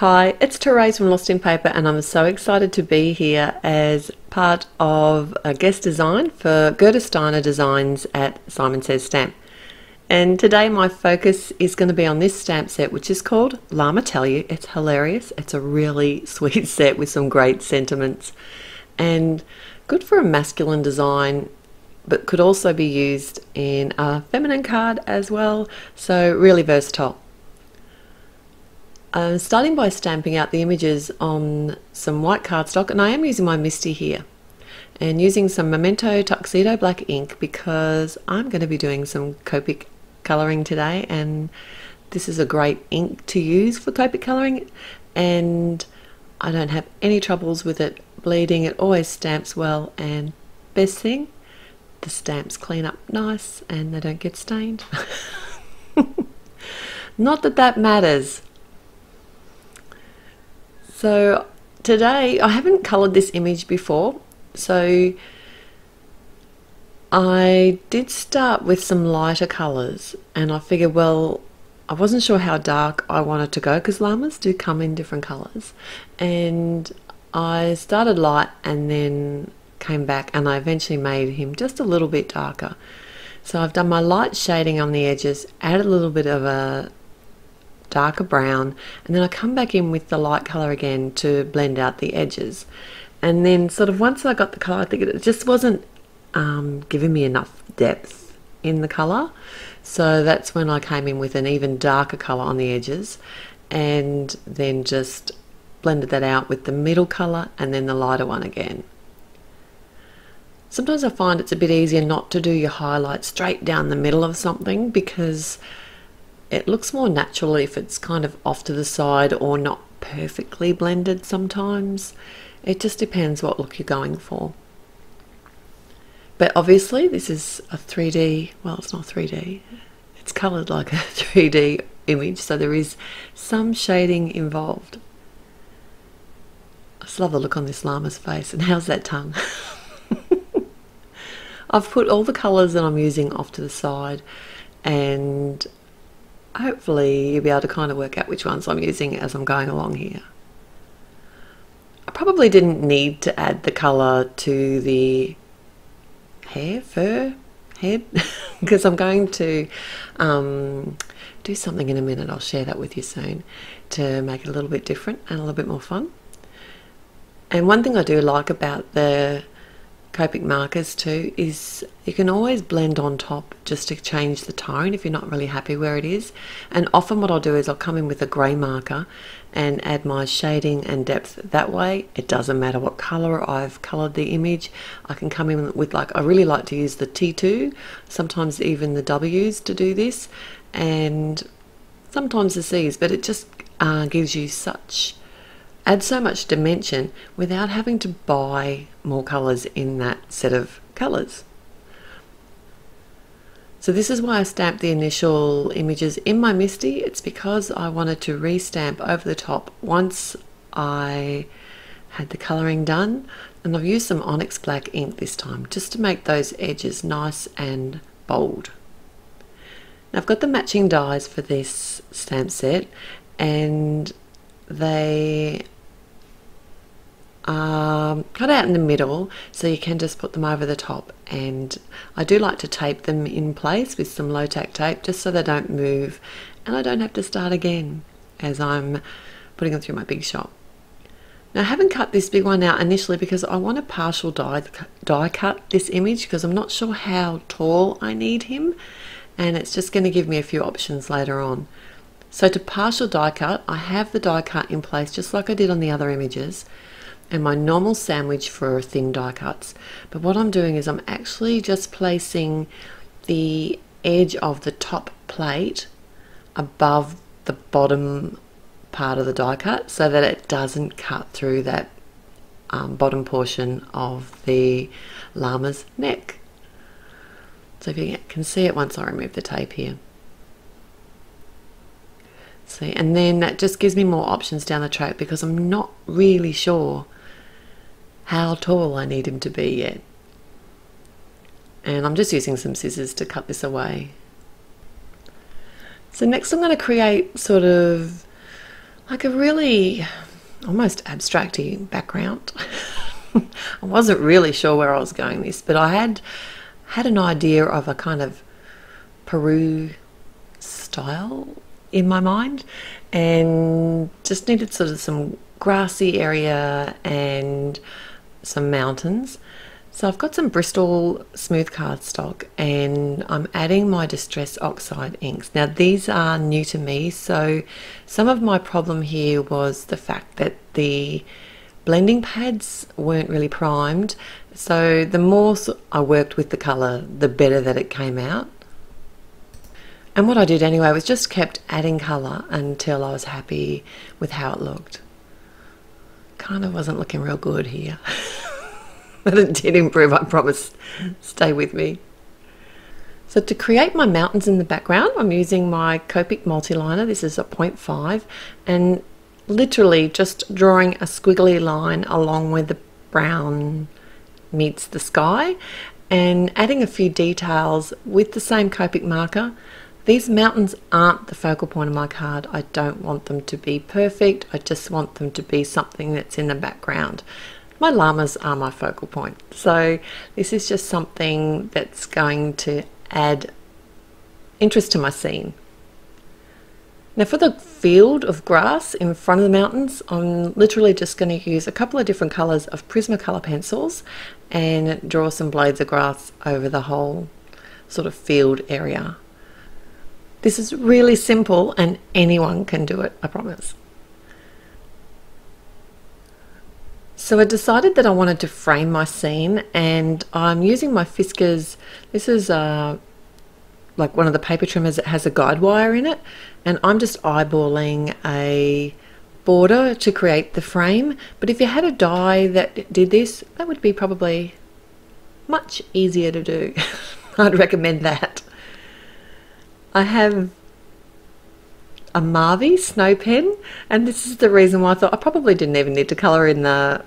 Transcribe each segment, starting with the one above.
Hi, it's Therese from Lostinpaper, and I'm so excited to be here as part of a guest design for Gerda Steiner Designs at Simon Says Stamp. And today my focus is going to be on this stamp set, which is called Llama. Tell you, it's hilarious. It's a really sweet set with some great sentiments and good for a masculine design, but could also be used in a feminine card as well, so really versatile. I'm starting by stamping out the images on some white cardstock, and I am using my Misty here and using some Memento Tuxedo black ink because I'm going to be doing some Copic Coloring today, and this is a great ink to use for Copic Coloring, and I don't have any troubles with it bleeding. It always stamps well, and best thing, the stamps clean up nice and they don't get stained. Not that that matters. So today, I haven't coloured this image before, so I did start with some lighter colours, and I figured, well, I wasn't sure how dark I wanted to go because llamas do come in different colours, and I started light and then came back, and I eventually made him just a little bit darker. So I've done my light shading on the edges, added a little bit of a darker brown, and then I come back in with the light colour again to blend out the edges. And then sort of once I got the colour, I think it just wasn't giving me enough depth in the colour, so that's when I came in with an even darker colour on the edges, and then just blended that out with the middle colour and then the lighter one again. Sometimes I find it's a bit easier not to do your highlight straight down the middle of something because it looks more natural if it's kind of off to the side or not perfectly blended sometimes. It just depends what look you're going for. But obviously this is a 3D, well, it's not 3D, it's coloured like a 3D image, so there is some shading involved. I just love the look on this llama's face, and how's that tongue? I've put all the colours that I'm using off to the side, and hopefully you'll be able to kind of work out which ones I'm using as I'm going along here. I probably didn't need to add the colour to the head because I'm going to do something in a minute. I'll share that with you soon to make it a little bit different and a little bit more fun. And one thing I do like about the Copic markers too is you can always blend on top just to change the tone if you're not really happy where it is. And often what I'll do is I'll come in with a grey marker and add my shading and depth that way. It doesn't matter what colour I've coloured the image. I can come in with, like, I really like to use the T2, sometimes even the W's to do this, and sometimes the C's, but it just gives you adds so much dimension without having to buy more colours in that set of colours. So this is why I stamped the initial images in my Misty. It's because I wanted to re-stamp over the top once I had the colouring done, and I've used some Onyx black ink this time just to make those edges nice and bold. Now I've got the matching dies for this stamp set, and they cut out in the middle, so you can just put them over the top, and I do like to tape them in place with some low tack tape just so they don't move and I don't have to start again as I'm putting them through my big shot. Now I haven't cut this big one out initially because I want to partial die cut this image because I'm not sure how tall I need him, and it's just going to give me a few options later on. So to partial die cut, I have the die cut in place just like I did on the other images, and my normal sandwich for thin die cuts. But what I'm doing is I'm actually just placing the edge of the top plate above the bottom part of the die cut so that it doesn't cut through that bottom portion of the llama's neck. So if you can see it once I remove the tape here. See, and then that just gives me more options down the track because I'm not really sure how tall I need him to be yet. And I'm just using some scissors to cut this away. So next I'm going to create sort of like a really almost abstract-y background. I wasn't really sure where I was going with this, but I had an idea of a kind of Peru style in my mind, and just needed sort of some grassy area and some mountains. So I've got some Bristol smooth cardstock, and I'm adding my Distress Oxide inks. Now these are new to me, so some of my problem here was the fact that the blending pads weren't really primed, so the more I worked with the colour, the better that it came out. And what I did anyway was just kept adding colour until I was happy with how it looked. Kind of wasn't looking real good here. But it did improve, I promise. Stay with me. So to create my mountains in the background, I'm using my Copic multiliner. This is a 0.5, and literally just drawing a squiggly line along where the brown meets the sky, and adding a few details with the same Copic marker. These mountains aren't the focal point of my card. I don't want them to be perfect. I just want them to be something that's in the background. My llamas are my focal point. So this is just something that's going to add interest to my scene. Now for the field of grass in front of the mountains, I'm literally just going to use a couple of different colours of Prismacolor pencils and draw some blades of grass over the whole sort of field area. This is really simple and anyone can do it, I promise. So I decided that I wanted to frame my scene, and I'm using my Fiskars. This is like one of the paper trimmers that has a guide wire in it, and I'm just eyeballing a border to create the frame. But if you had a die that did this, that would be probably much easier to do. I'd recommend that. I have a Marvy snow pen, and this is the reason why I thought I probably didn't even need to colour in the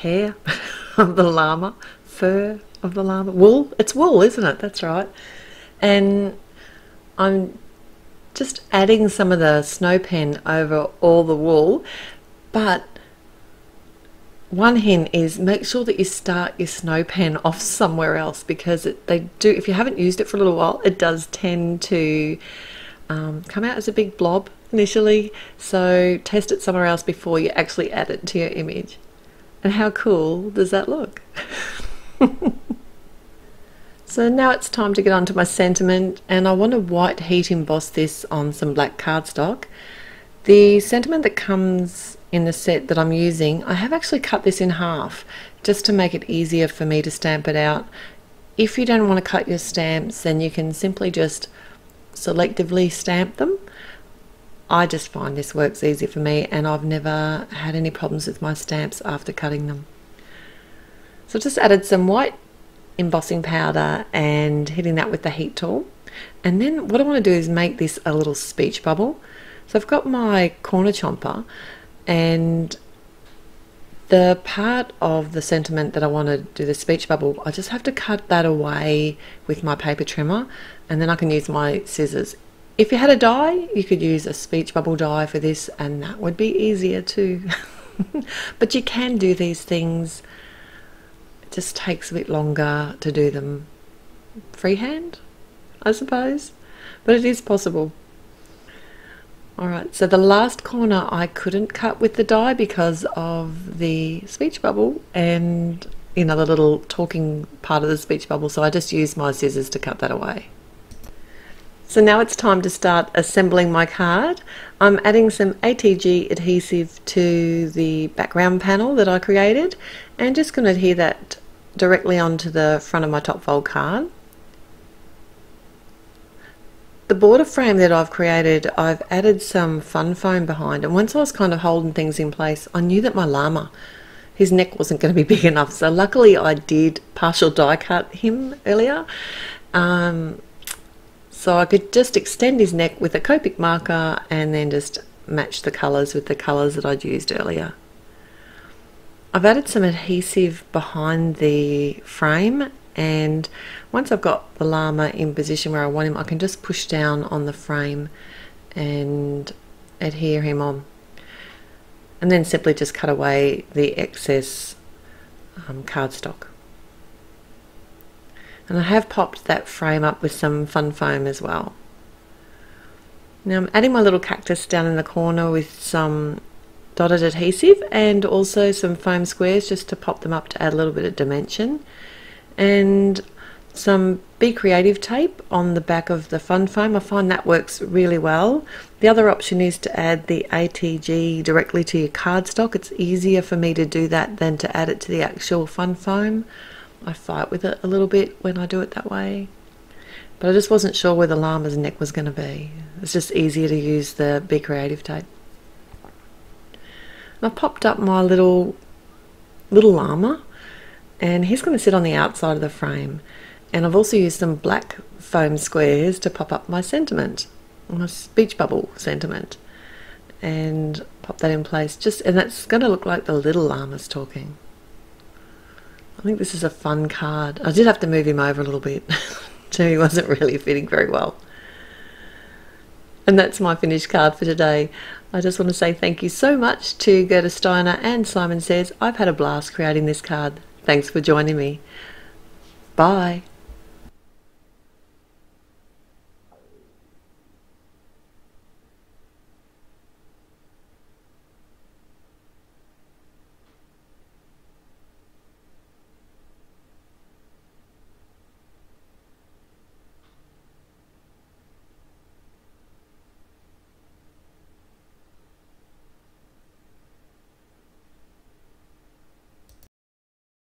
hair of the llama, fur of the llama, wool. It's wool, isn't it? That's right. And I'm just adding some of the snow pen over all the wool, but one hint is make sure that you start your snow pen off somewhere else, because if you haven't used it for a little while, it does tend to come out as a big blob initially. So test it somewhere else before you actually add it to your image. And how cool does that look? So now it's time to get onto my sentiment, and I want to white heat emboss this on some black cardstock. The sentiment that comes in the set that I'm using, I have actually cut this in half just to make it easier for me to stamp it out. If you don't want to cut your stamps, then you can simply just selectively stamp them. I just find this works easy for me, and I've never had any problems with my stamps after cutting them. So I just added some white embossing powder and hitting that with the heat tool. And then what I want to do is make this a little speech bubble. So I've got my corner chomper, and the part of the sentiment that I want to do the speech bubble, I just have to cut that away with my paper trimmer, and then I can use my scissors. If you had a die, you could use a speech bubble die for this, and that would be easier too. But you can do these things. It just takes a bit longer to do them freehand, I suppose, but it is possible. Alright, so the last corner I couldn't cut with the die because of the speech bubble and, you know, the little talking part of the speech bubble, so I just used my scissors to cut that away. So now it's time to start assembling my card. I'm adding some ATG adhesive to the background panel that I created, and just going to adhere that directly onto the front of my top fold card. The border frame that I've created, I've added some fun foam behind, and once I was kind of holding things in place, I knew that my llama, his neck wasn't going to be big enough, so luckily I did partial die cut him earlier. So I could just extend his neck with a Copic marker and then just match the colours with the colours that I'd used earlier. I've added some adhesive behind the frame, and once I've got the llama in position where I want him, I can just push down on the frame and adhere him on. and then simply just cut away the excess cardstock. And I have popped that frame up with some fun foam as well. Now I'm adding my little cactus down in the corner with some dotted adhesive and also some foam squares just to pop them up to add a little bit of dimension, and some Be Creative tape on the back of the fun foam. I find that works really well. The other option is to add the ATG directly to your cardstock. It's easier for me to do that than to add it to the actual fun foam. I fight with it a little bit when I do it that way, but I just wasn't sure where the llama's neck was going to be. It's just easier to use the Be Creative tape. I popped up my little llama, and he's going to sit on the outside of the frame, and I've also used some black foam squares to pop up my sentiment, my speech bubble sentiment, and pop that in place, and that's going to look like the little llama's talking. I think this is a fun card. I did have to move him over a little bit so he wasn't really fitting very well. And that's my finished card for today. I just want to say thank you so much to Gerda Steiner and Simon Says. I've had a blast creating this card. Thanks for joining me. Bye.